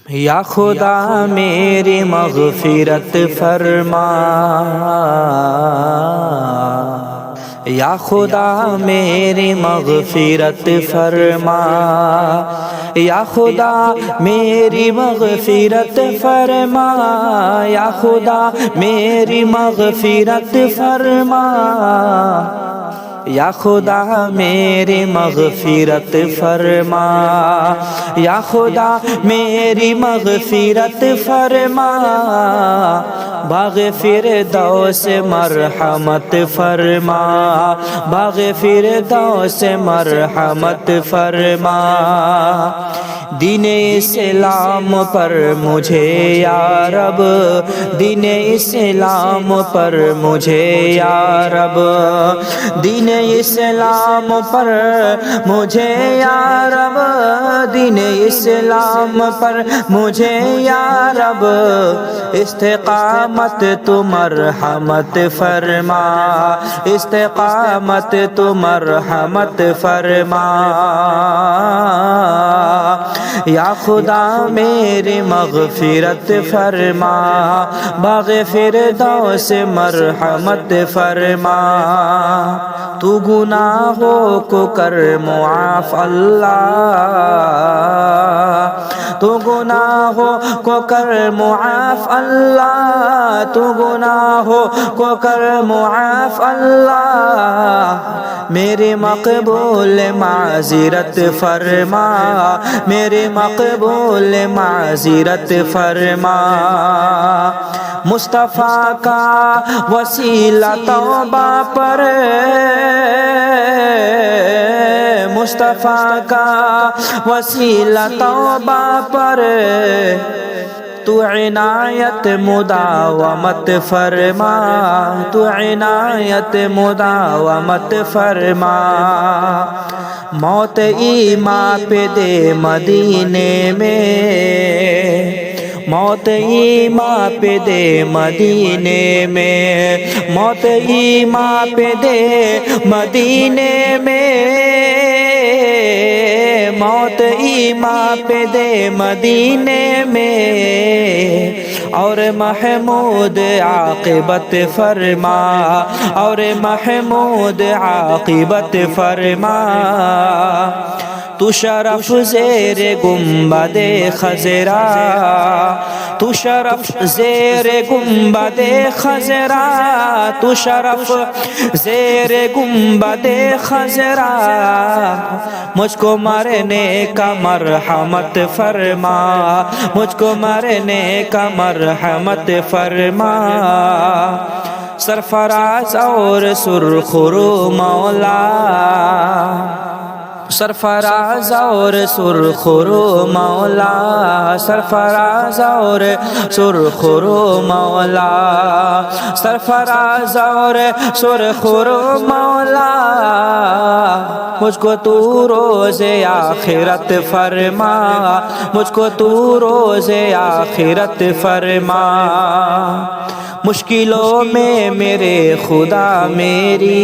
یا خدا میری مغفرت فرما، یا خدا میری مغفرت فرما، یا خدا میری مغفرت فرما، یا خدا میری مغفرت فرما، یا خدا میری مغفرت فرما، یا خدا میری مغفرت فرما، باغ فردوس مرحمت فرما، باغ فردوس مرحمت فرما، دین اسلام پر مجھے یا رب، دین اسلام پر مجھے یا رب، دین اسلام پر مجھے یا رب، دین اسلام پر مجھے یا رب، استقامت تو مرحمت فرما، استقامت تو مرحمت فرما، یا خدا میری مغفرت فرما، باغ فردوس مرحمت فرما، تو گناہوں کو کر معاف اللہ، تو گناہوں کو کر معاف اللہ، تو گناہوں کو کر معاف اللہ، میرے مقبول معذرت فرما، میرے مقبول معذرت فرما، مصطفیٰ کا وسیلہ توبہ پر، مصطفیٰ کا وسیلہ توبہ پر، تو عنایت مداومت فرما، تو عنایت مداومت فرما، موت ایمان پہ دے مدینے میں، موت ایمان پہ دے مدینے میں، موت ایمان پہ دے مدینے میں، موت ایمان پہ دے مدینے میں، اور محمود عاقبت فرما، اور محمود عاقبت فرما، تو شرف زیر گنبد خضرا، تو شرف زیر گنبد خضرا، تو شرف زیر گنبد خضرا، مجھ کو مرنے کا مرحمت فرما، مجھ کو مرنے کا مرحمت فرما، سرفراز اور سرخرو مولا، سرفراز اور سرخرو مولا، سرفراز اور سرخرو مولا، سرفراز اور سرخرو مولا، مجھ کو تو روز آخرت فرما، مجھ کو تو روز آخرت فرما، مشکلوں میں میرے خدا میری،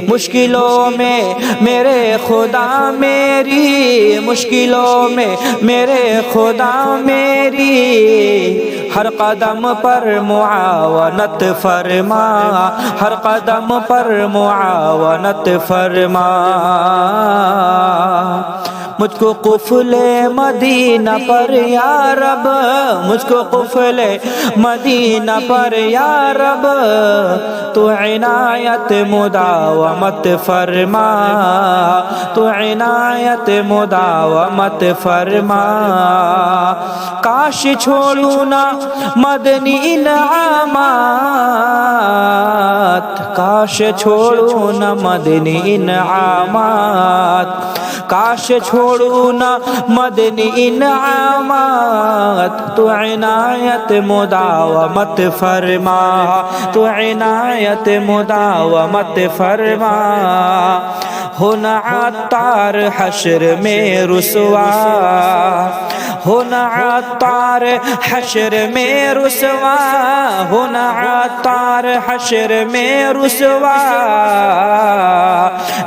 مشکلوں میں میرے خدا میری، مشکلوں میں میرے خدا میری، ہر قدم پر معاونت فرما، ہر قدم پر معاونت فرما، مجھ کو قفل مدینہ پر یا رب، مجھ کو قفل مدینہ پر یا رب، تو عنایت مداومت فرما، تو عنایت مداومت فرما، کاش چھوڑوں نہ مدنی انعامات، کاش چھوڑوں نہ مدنی انعامات، کاش چھوڑوں نہ مدنی انعامات، تو عنایت مداومت فرما، تو عنایت مداومت فرما، ہونا عطار حشر میں رسوا، ہونا عطار حشر میں رسوا، ہونا عطار حشر میں رسوا،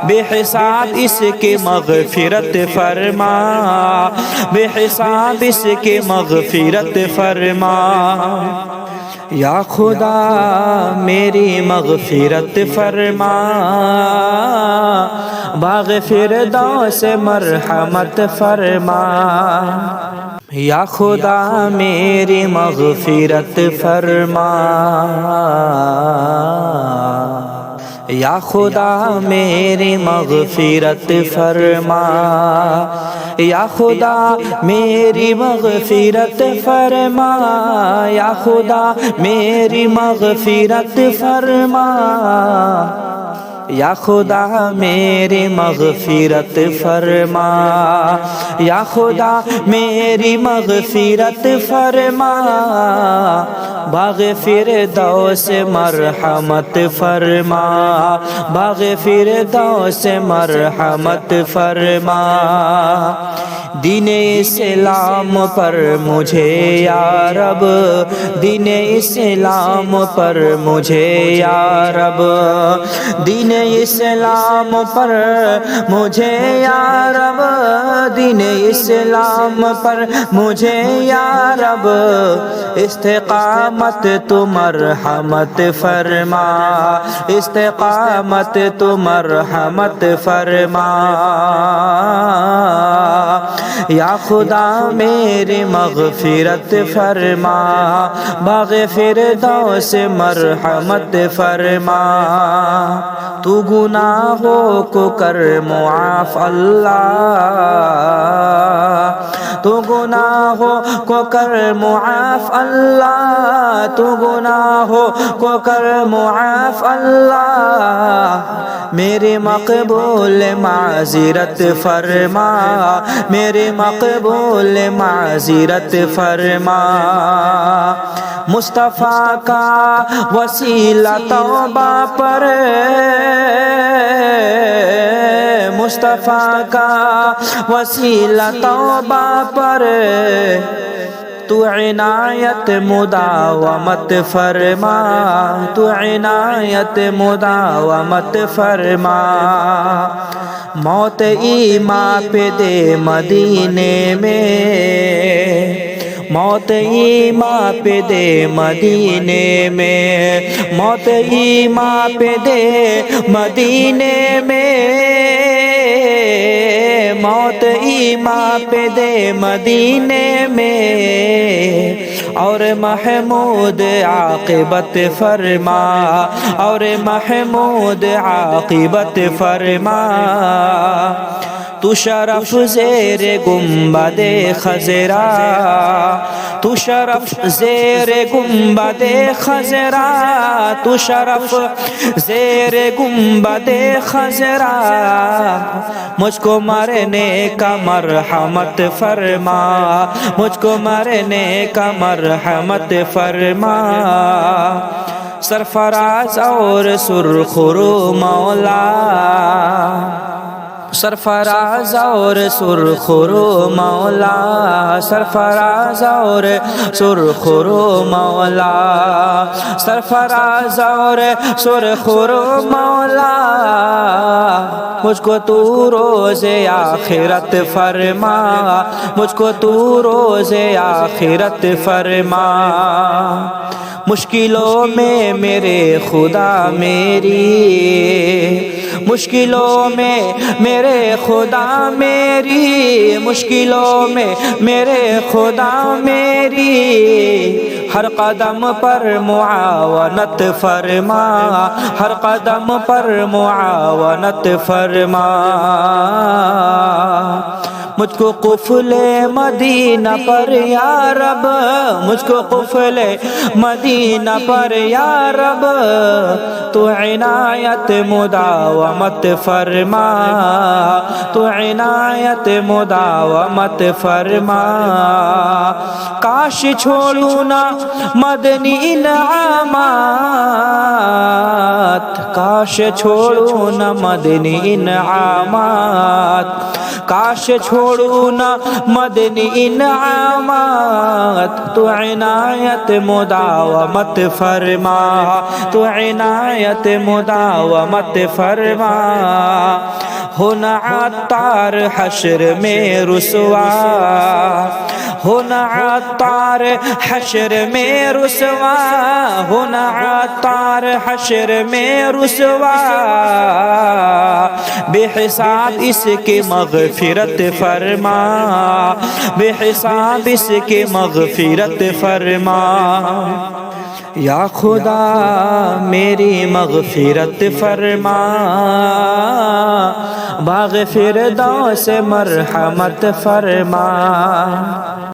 بے حساب اس کی مغفرت فرما، بے حساب اس کی مغفرت فرما۔ یا خدا میری مغفرت فرما، باغ فردوس مرحمت فرما۔ یا خدا میری مغفرت فرما، یا خدا میری مغفرت فرما، یا خدا میری مغفرت فرما، یا خدا میری مغفرت فرما، یا خدا میری مغفرت فرما، یا خدا میری مغفرت فرما، باغ فردوس مرحمت فرما، باغ فردوس مرحمت فرما۔ دین اسلام پر مجھے یا رب، دین اسلام پر مجھے یا رب، دین اسلام پر مجھے یا رب، دین اسلام پر مجھے یا رب، استقامت تو مرحمت فرما، استقامت تو مرحمت فرما۔ یا خدا میری مغفرت فرما، باغ فردوس مرحمت فرما۔ تو گناہوں کو کر معاف اللہ، تو گناہوں کو کر معاف اللہ، تو گناہوں کو کر معاف اللہ، میرے مقبول معذرت فرما، میرے مقبول معذرت فرما۔ مصطفیٰ کا وسیلہ توبہ پر، مصطفیٰ کا وسیلہ توبہ پر، تو عنایت مداومت فرما، تو عنایت مداومت فرما۔ موت ایمان پہ دے مدینے میں، موت ایمان پہ دے مدینے میں، موت ایمان پہ دے مدینے میں، موت ایمان پہ دے مدینے میں، اور محمود عاقبت فرما، اور محمود عاقبت فرما۔ تو شرف زیر گنبد خضرا، تو شرف زیر گنبد خضرا، تو شرف زیر گنبد خضرا، مجھ کو مرنے کا مرحمت فرما، مجھ کو مرنے کا مرحمت فرما۔ سرفراز اور سرخرو مولا، سرفراز اور سرخرو مولا، سرفراز اور سرخرو مولا، سرفراز اور سرخرو مولا، مجھ کو تو روز آخرت فرما، مجھ کو تو روز آخرت فرما۔ مشکلوں میں میرے خدا میری، مشکلوں میں میرے خدا میری، مشکلوں میں میرے خدا میری، ہر قدم پر معاونت فرما، ہر قدم پر معاونت فرما۔ مجھ کو قفل مدینہ پر یا رب، مجھ کو قفل مدینہ پر یا رب، تو عنایت مداومت فرما، تو عنایت مداومت فرما۔ کاش چھوڑوں نہ مدنی انعامات، کاش چھوڑوں نہ مدنی انعامات، کاش چھوڑوں نہ مدنی انعامات، تو عنایت مداومت فرما، تو عنایت مداومت فرما، ہونا عطار حشر میں رسوا، ہونا عطار حشر میں رسوا، ہونا عطار حشر میں رسوا، بے حساب اس کی مغفرت فرما، بے حساب اس کی مغفرت فرما، یا خدا میری مغفرت فرما، باغ فردوس مرحمت فرما۔